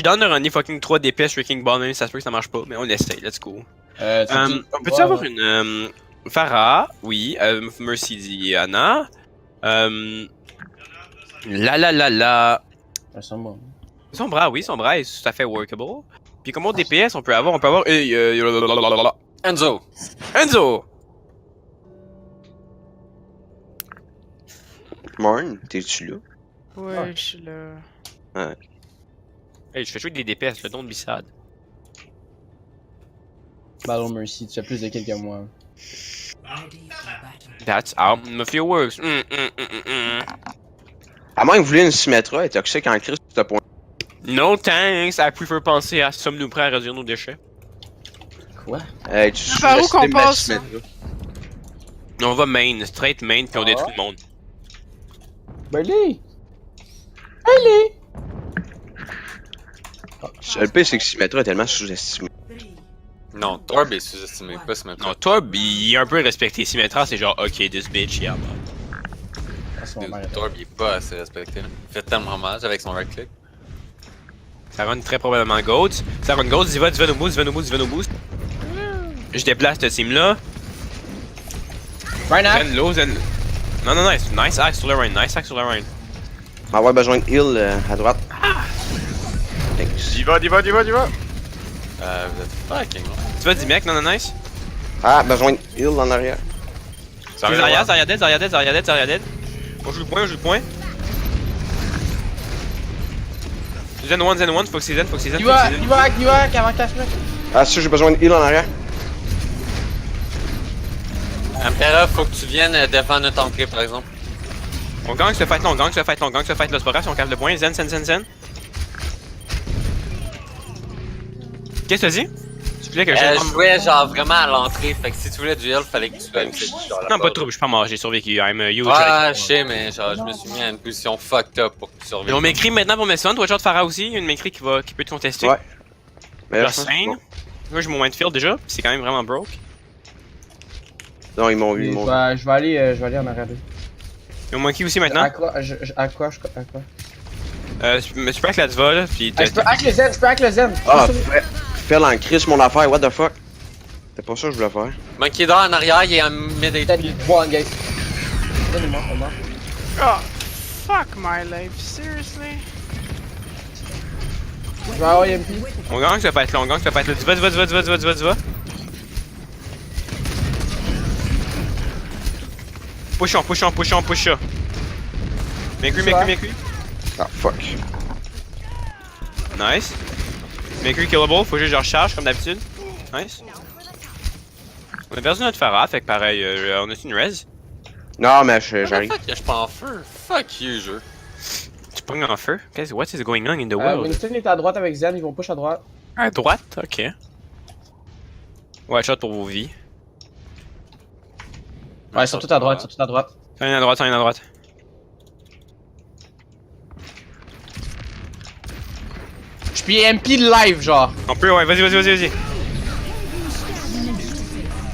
suis down de runner fucking 3 DPS Wrecking Ball, même si ça se peut que ça marche pas, mais on essaye, let's go. On peut-tu avoir une. Farah, oui, Mercy dit Anna. La. Son bras, oui, son bras est tout à fait workable. Puis comment DPS on peut avoir? Enzo! Enzo! Morn, t'es-tu là? Ouais, je suis là. Ouais. Hey, je fais jouer des DPS, le don de Bissad. Battle Mercy, tu as plus de kills que moi. That's how Mafia works. À moins que vous vouliez une Symmetra, elle est toxique en crise sur ce point. No thanks, I prefer penser à sommes-nous prêts à réduire nos déchets. Quoi? Hey, tu Par où qu'on sous-estimes ma passe? Symmetra. On va main, straight main, puis on détruit le monde. Burley! Burley! Le pire, c'est que Symmetra est tellement sous-estimée. Non, Torb est sous-estimé, pas Symmetra. Non, Torb, il est un peu respecté. Symmetra, c'est genre, ok, this bitch, yeah, man. Torb, il est pas assez respecté, là. Il fait tellement mal avec son right click. Ça run très probablement Goats. Ça run Goats, Ziva nous boost, Ziva nous boost. Je déplace cette team-là. Right now? Zen low, Zen. Non, nice axe sur le Rhine, nice axe sur le Rhine. On va avoir besoin de heal à droite. Thanks. Diva. Vous êtes fucking loin. Tu vas, Dimek, non, nice. Ah, besoin de heal en arrière. Zarya dead. On joue le point. Zen 1, faut que c'est Zen. You hack avant que t'as fini. Ah, si, j'ai besoin de heal en arrière. Impera, faut que tu viennes défendre notre entrée, par exemple. On gagne ce fight là, c'est pas grave si on capte le point. Zen. Qu'est-ce que tu dis? Tu voulais que Je jouais genre vraiment à l'entrée, fait que si tu voulais du heal, fallait que tu sois Non, pas de trouble, je suis pas mort, j'ai survécu. I'm a huge. Ah, je sais, mais genre, je me suis mis à une position fucked up pour que tu Et survives. on m'écrit maintenant pour mes sons. Toi, genre, Farah aussi, il y a une m'écrit qui peut te contester. Ouais. Mais là, Genre je pense 5. que Moi, j'ai mon Windfield déjà, pis c'est quand même vraiment broke. non, ils m'ont vu, ils m'ont vu. Je vais aller en arrière d'eux. Il y a mon qui aussi maintenant. À quoi? Mais tu peux avec la Diva là, pis Je peux hack le Zen, Ah, fais en crise mon affaire, what the fuck? C'est pas ça que je voulais faire. Monkey Door en arrière, il est en mid HP. One, guys. Donnez-moi, comment? Oh, fuck my life, seriously? Je vais avoir MP. On gagne ce fight là, Diva. Push. Make lui. Ah, fuck. Nice. Make lui killable, faut juste que je recharge comme d'habitude. Nice. On a perdu notre Farah, fait que pareil, on a une res. Non, mais j'arrive. Fuck, je suis pas en feu. Fuck you, jeu. Tu pognes en feu? What is going on in the world? Winston est à droite avec Zen, ils vont push à droite. À droite? Ok. Watch out pour vos vies. Ouais, ils sont tous à droite, Ça vient à droite. Je suis MP live, genre. On peut, ouais, vas-y.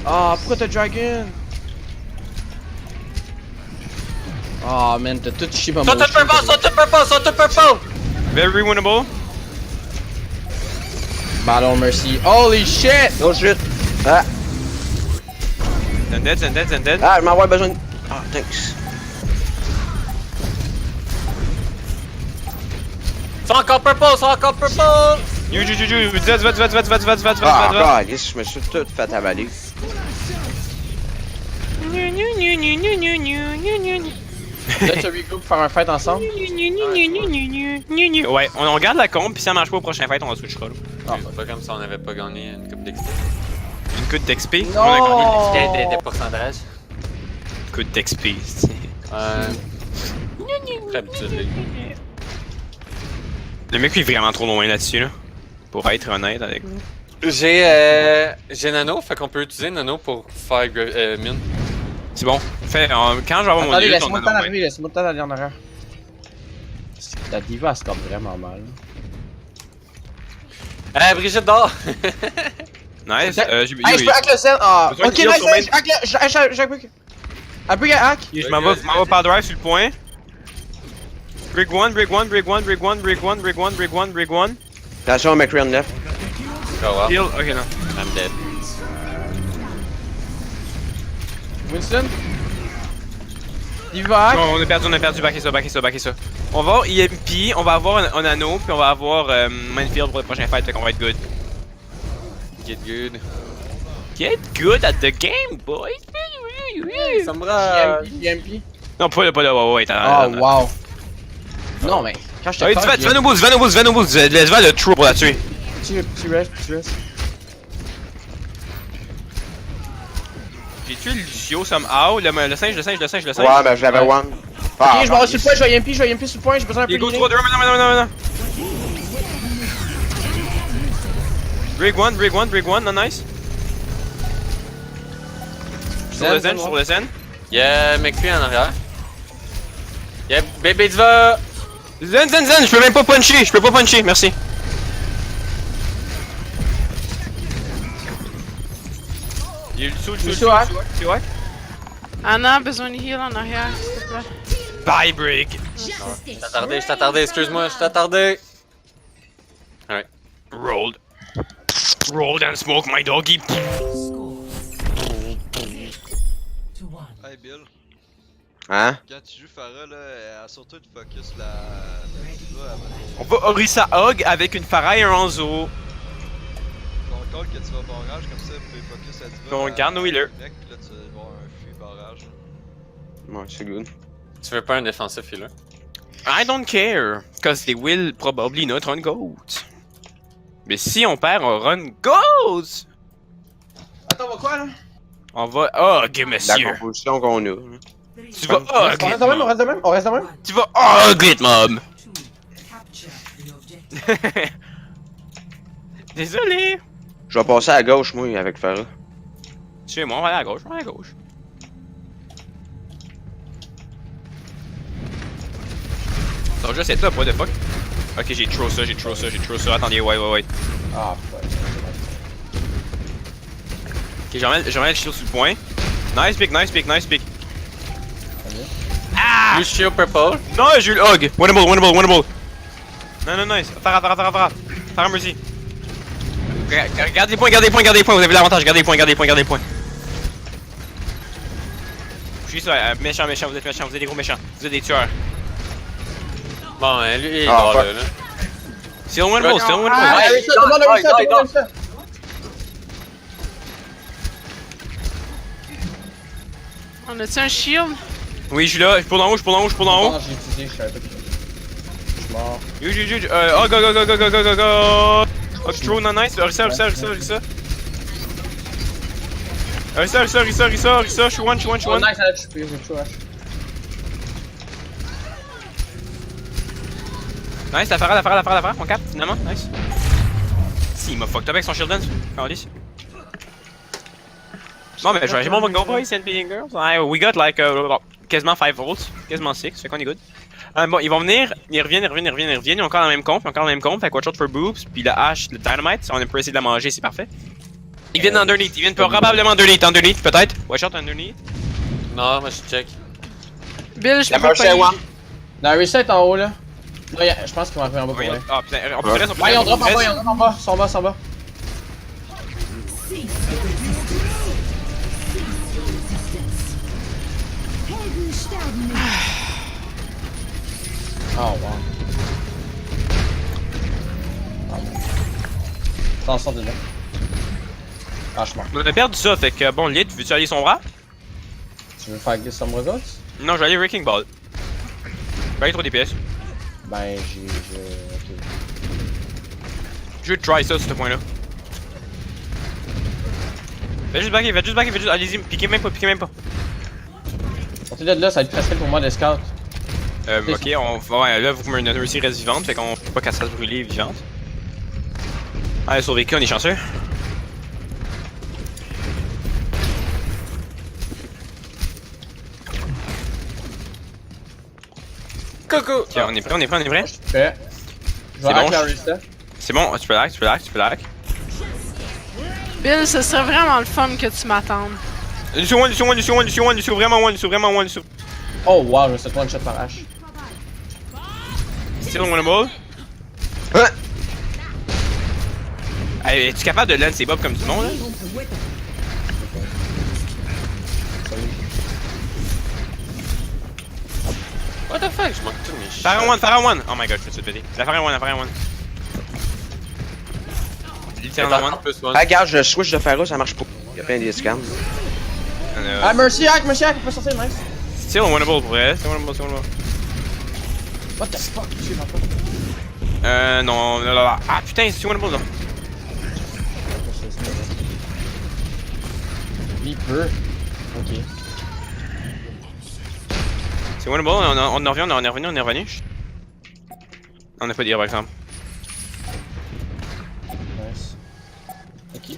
Ah, pourquoi t'as Dragon? Ah, man, t'as tout chié ma Saute le purple! Very winnable. Battle Mercy. Holy shit! Oh shit! Ah! Zen dead. Ah, je m'en avoir besoin de. Ah, thanks. C'est encore purple! You, Ah, god, yes, je me suis tout fait avaler. Let's regroup pour faire un fight ensemble. Ouais, on regarde la comp, puis si ça marche pas au prochain fight, on va switchera là. C'est pas comme si on avait pas gagné une coupe d'XP. Une coup d'XP. Non! On a gagné Des pourcentages. une coup d'XP. Très habitude, les gars. Le mec il est vraiment trop loin là-dessus, là. Pour être honnête avec vous. J'ai Nano, fait qu'on peut utiliser Nano pour faire mine. C'est bon. Fait, quand je vais avoir mon Attendez, ult, laisse-moi le temps d'arriver, laisse-moi le temps d'aller en arrière. Ta diva elle score vraiment mal. Brigitte dort! Nice. Hey, je peux hack le Zen! Ah, Besoin de ok, heal nice, sur main. nice! Un bug à hack! Je m'en vais power drive sur le point. Break one. Attention, McCree on left. Go well. Heal, ok, non. I'm dead. Winston? D.Va. Non, on a perdu, backer ça. On va avoir EMP, on va avoir un anneau, puis on va avoir Minefield pour le prochain fight, fait qu'on va être good. Get good. Get good at the game, boys! Sombra. EMP. Non, pas là, ouais, Oh, wow. Non, mais quand je te Hey, parle... tu vas nous boost, laisse le trou pour la tuer. Petit rest. J'ai tué le Lucio somehow, le singe. Ouais, ben je l'avais one. Ok, je vais sur le point, je vais EMP sur le point, j'ai besoin d'un peu Il de go healing. 3, non. Brig one, non nice. Sur le zen. Y'a McPhee en arrière. Y'a Bébé Diva. Zen, je peux même pas puncher, merci. Il y a le Lucio, ouais. Anna a besoin de heal en arrière, s'il te plaît. Bye, Brig. Je t'attardais, excuse-moi, je t'attardais. Alright. Rolled and smoke my doggy. Hey Bill, Hein? quand tu joues Pharah, là, elle surtout de focus la Diva On va Orisa Hog avec une Pharah et un Hanzo. ton call que tu vas barrage, comme ça, vous pouvez focus la Diva. On garde nos healers. Mec, là tu vas avoir un free barrage. Ouais, c'est good. Tu veux pas un défensif healer? I don't care, cause they will probably not run goats. Mais si on perd, on run goats! Attends, on va quoi, là? On va hug, La monsieur. composition qu'on a. Tu vas hug On it, reste de même, mob. on reste de même? Tu vas hug it, mob. Désolé. Je vais passer à gauche, moi, avec Farah. Tu sais, moi, on va aller à gauche, Donc, juste c'est top, what the fuck? Ok, j'ai trop ça. Attendez, ouais. Ah, fuck. Ok, j'en mets le shield sur le point. Nice pick. Ah! Lucio Purple. Non, j'ai eu le hug. Winnable. Non, nice. Farah, merci. Garde les points. Vous avez l'avantage. Gardez les points. Je suis sûr, méchant. Vous êtes méchants. Vous êtes des gros méchants. Vous êtes des tueurs. Bon, lui, il est Ah, mort fuck. là. C'est un winnable. On a-tu un shield? Oui, je suis là. Je suis pour d'en haut. Non, j'ai utilisé, je savais pas que... Je suis mort. Go. Oh, true, non, nice. Rissa. Rissa, je suis one. Oh, nice, elle a tué, j'ai tué, Nice, la Farah, on cap, finalement, nice. Si, il m'a fucked up avec son shield dance. Calisse. Bon, ben, j'ai mon go, boys and girls. We got like quasiment 5 volts, quasiment 6, fait qu'on est good. Bon, ils vont venir, ils reviennent, ils ont encore la même comp, fait watch out for boobs, puis la hache, le dynamite, on peut essayer de la manger, c'est parfait. Ils viennent underneath, probablement underneath, peut-être. Watch out underneath. Non, moi je check. Bill, je La peux pas marche à payer. one. Dans le reset en haut, là. Non, je pense qu'ils vont arriver en bas pour vrai. Ah putain, on peut rester, Ouais, ils ont drop en bas, ils sont en bas. Oh, wow. Attention de là. Franchement. On a perdu ça, fait que bon, Lid, veux-tu aller sombra? Tu veux faire Some Results? Non, je vais aller Wrecking Ball. Je vais aller trop DPS. Ben, ok. Je vais try ça, ce point-là. Fais juste backer, allez-y, piquez même pas. Sortez de là, ça va être plus facile pour moi de scout. Ok, on va. Ouais, là, vous que notre Mercy reste vivante, fait qu'on peut pas qu'elle se fasse brûler vivante. Ah, elle a survécu, on est chanceux. Coucou! Ok, on est prêt? Je suis prêt. Je vais bon, hack la reset. C'est bon, tu peux la hack. Bill, ce serait vraiment le fun que tu m'attendes. Lucio, vraiment one. Oh wow, je vais one shot par H. Still winnable. Hein? Hey, es-tu capable de land ces bobs comme du monde, là? What the fuck, je manque tout mes shit. Pharaon one! Oh my god, je fais ça péter. La Pharaon one. Littéralement one. En plus, one. Ah, regarde, je switch de Pharaon, ça marche pas. Il y a plein de scans. Ah, Mercy Hack, il peut pas sortir, nice. Still winnable pour vrai, still winnable. What the fuck, je sais pas. Non, là. Ah putain, c'est winnable là. Il peut. Ok. C'est winnable, on est revenu. On a pas de par exemple. Nice. Ok.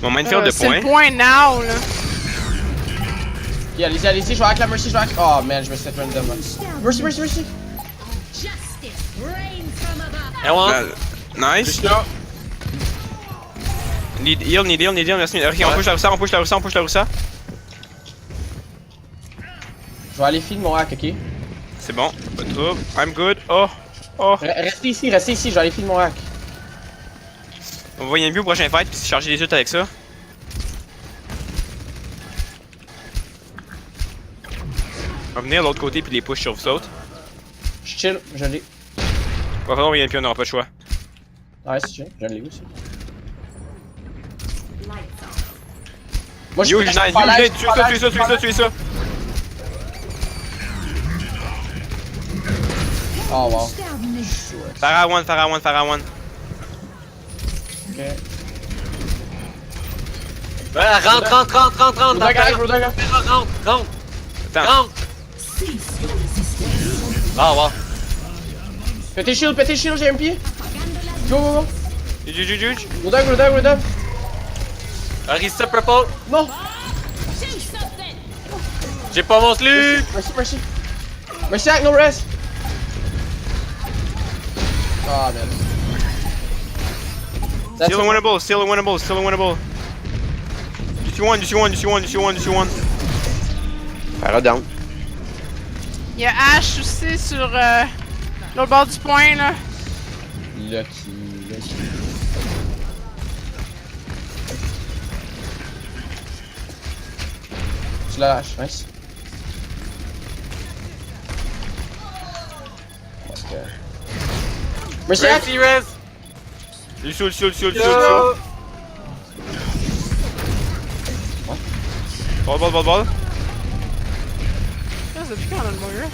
Mon minefield de C'est points. le point now, là. Ok, allez-y, je vais hack la Mercy, Oh man, je me suis fait random là. Mercy. Justice reigns from above. Et one. Nice. Need heal, merci. Ok, on push la Russa. Je vais aller feed mon hack, ok? C'est bon, pas de trouble. I'm good. Oh. Restez ici, je vais aller feed mon hack. On va y aller au prochain fight puis charger les ult avec ça. On va venir de l'autre côté puis les push sur vous autres. Je chill, je l'ai. Va falloir y aller puis on aura pas de choix. Ouais, c'est chill, je l'ai aussi. Moi je Yo, suis Unite, tue ça. Oh wow. Pharaon one. Ok. Ouais, rentre. Rodaga. Rentre. Attends. Ah, wow. Pétez shield, j'ai un pied. Go. Juge. Rodaga. Arista purple. Non. J'ai pas mon slip. Mercy hack, no rest. Ah man. That's Still winnable. You see one. Pharaon down. Il y a Ash aussi sur l'autre bord du point, là. Lucky. Je la lâche, nice. Mercy hack. Mercy res. Du soul. Ball. Depuis quand on a le mourir?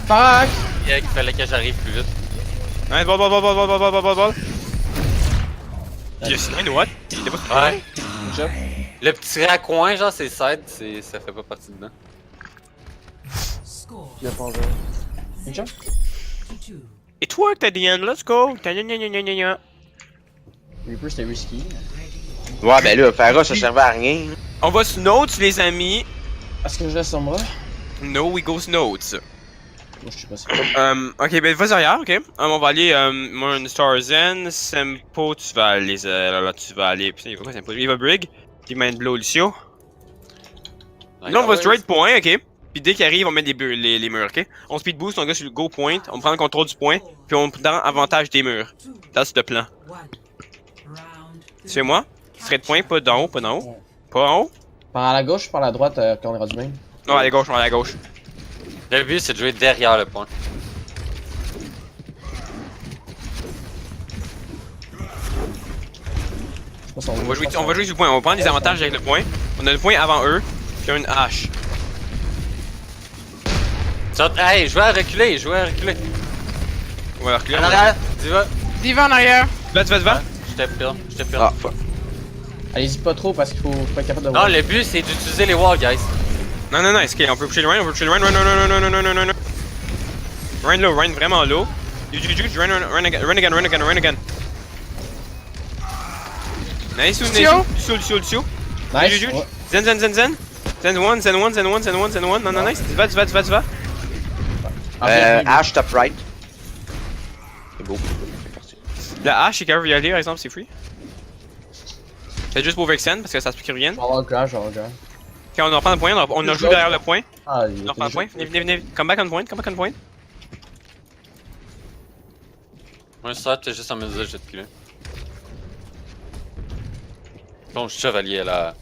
Fuck. Il fallait que j'arrive plus vite. Nice, ball. Yes, you know what? Ouais. Good job. Le petit raccoin, genre, c'est side, ça fait pas partie dedans. Il a pas enlevé. Good job. It worked at the end, let's go. Reaper c'était risky. Ouais, ben là, Pharaon, ça servait à rien. On va Snows, les amis. Est-ce que je laisse Sombra? No, we go Snows. Moi je sais pas ça. Ok, ben vas-y arrière, ok. On va aller, moi, une Star Zen, Sempo, tu vas aller, tu vas aller, putain, il va quoi Sempo? Il va Brig, puis Mind Blow Lucio. Là, on va straight point, ok. Puis dès qu'il arrive, on met les murs, ok. On speed boost, on va sur le go point, on prend le contrôle du point, puis on prend avantage des murs. That's le plan. C'est moi? Straight point, pas d'en haut. Pas en haut? Par à la gauche ou par la droite quand on est rendu même? Non, à la gauche. Le but, c'est de jouer derrière le point. Je pense qu'on On va jouer sur le point, on va prendre des avantages avec le point. On a le point avant eux, puis on a une hache. Hey, je vais reculer. On va reculer. En arrière, tu vas. Diva en arrière. Va. Je t'ai pris. Ah, fuck. Allez-y pas trop parce qu'il faut pas être capable de Non, voir. le but, c'est d'utiliser les walls, guys. Non, est-ce qu'on peut pusher le Ryan? Non. Ryan low, Ryan vraiment low. Run again. Nice, Lucio. Lucio. Nice. Juju. Ouais. Zen. Zen one. Non, nice. Tu vas. Ash top right. C'est beau. C'est parti. La hache, c'est qu'elle veut y aller, par exemple, c'est free. C'est juste pour Vexen, parce que ça se peut qu'ils reviennent. Je vais avoir le crash, Quand on en prend le point, on a joué derrière le point. Ah, il On en prend le point. Venez. Come back on point. Moi, ça, t'es juste en me dire, j'ai de plus. Ton chevalier là.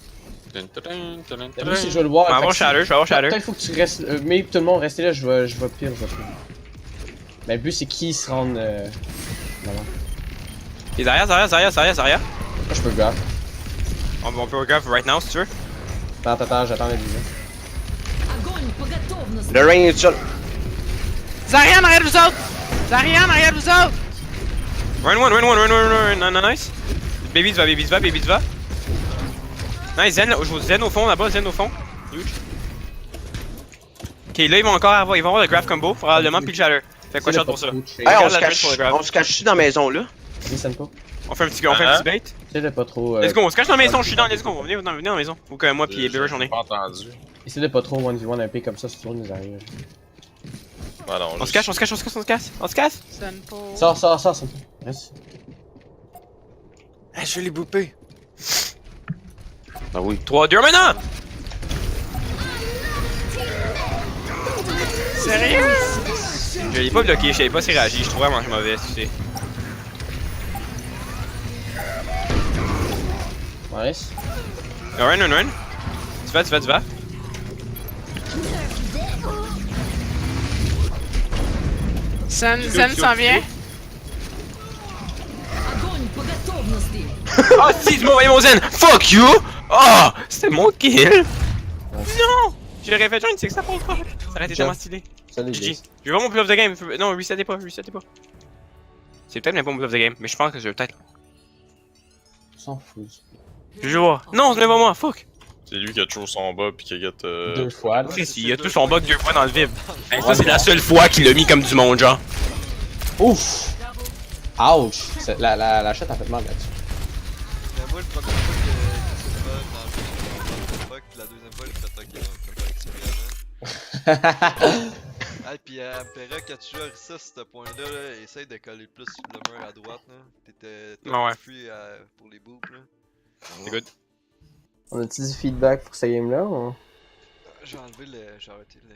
Le but c'est je vais le voir. Je vais avoir Shatter, je vais avoir Shatter. Peut-être faut que tu restes. Mais tout le monde restez là, je vais pire, je vais pire. Mais le but c'est qui se rende. Voilà. Et Zarya. Moi je peux le grab. On peut grab right now si tu veux. Attends, j'attends la vision. Le rain est seul. Zarya en arrière de vous autres! Zarya en arrière de vous autres! Run, nice. Baby se va. Nice, Zen au fond là-bas, Zen au fond. Huge. Ok, là ils vont avoir le graph combo, probablement puis le shatter. Fait quoi shot pour ça? Hey, on se cache-tu dans la maison là? Listen pas. On fait un petit bait. Essaye de pas trop. Let's go, on se cache dans la maison, je suis dans, let's go, venez dans la maison. Ou que moi pis Beaver j'en ai. Pas entendu. Essaye de pas trop 1v1 un peu comme ça, sinon nous arrive. Ah non, On se cache. Senpo. Sors, ça me reste. Ah, je vais les bouper. Ah oui. 3, 2, maintenant! Sérieux? Je l'ai pas bloqué, je savais pas s'il réagit, je trouve vraiment mauvais, tu sais. Nice. Run. Tu vas. Zen s'en vient. Oh si, tu m'as envoyé mon zen! Fuck you! Oh! C'était mon kill! Non! J'aurais fait join, c'est que ça pour le fuck! Ça aurait été tellement stylé. Salut, GG. Jace. Je veux voir mon play of the game. Non, resettez pas. C'est peut-être même pas mon play of the game, mais je pense que je vais peut-être. On s'en fout. Je vais voir. Non, c'est même pas moi, fuck! C'est lui qui a toujours son bas pis qui a get. 2 fois. Là. Il a tout son bug 2 fois dans le vide. Hey, ça, c'est la seule fois qu'il l'a mis comme du monde, genre. Ouf! Ouch! La shot a fait mal là-dessus. Mais moi, le premier fois que c'est pas dans le fuck, pis la deuxième fois, il fait fuck comme expérience. Ah, pis Pera, quand tu joues ça, ce point-là, là, essaye de coller plus sur le mur à droite, là. T'étais Ah ouais. free pour les boops, là. C'est good. On a-tu du feedback pour ce game-là ou? J'ai enlevé le. J'ai arrêté le.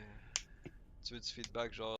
Tu veux du feedback, genre.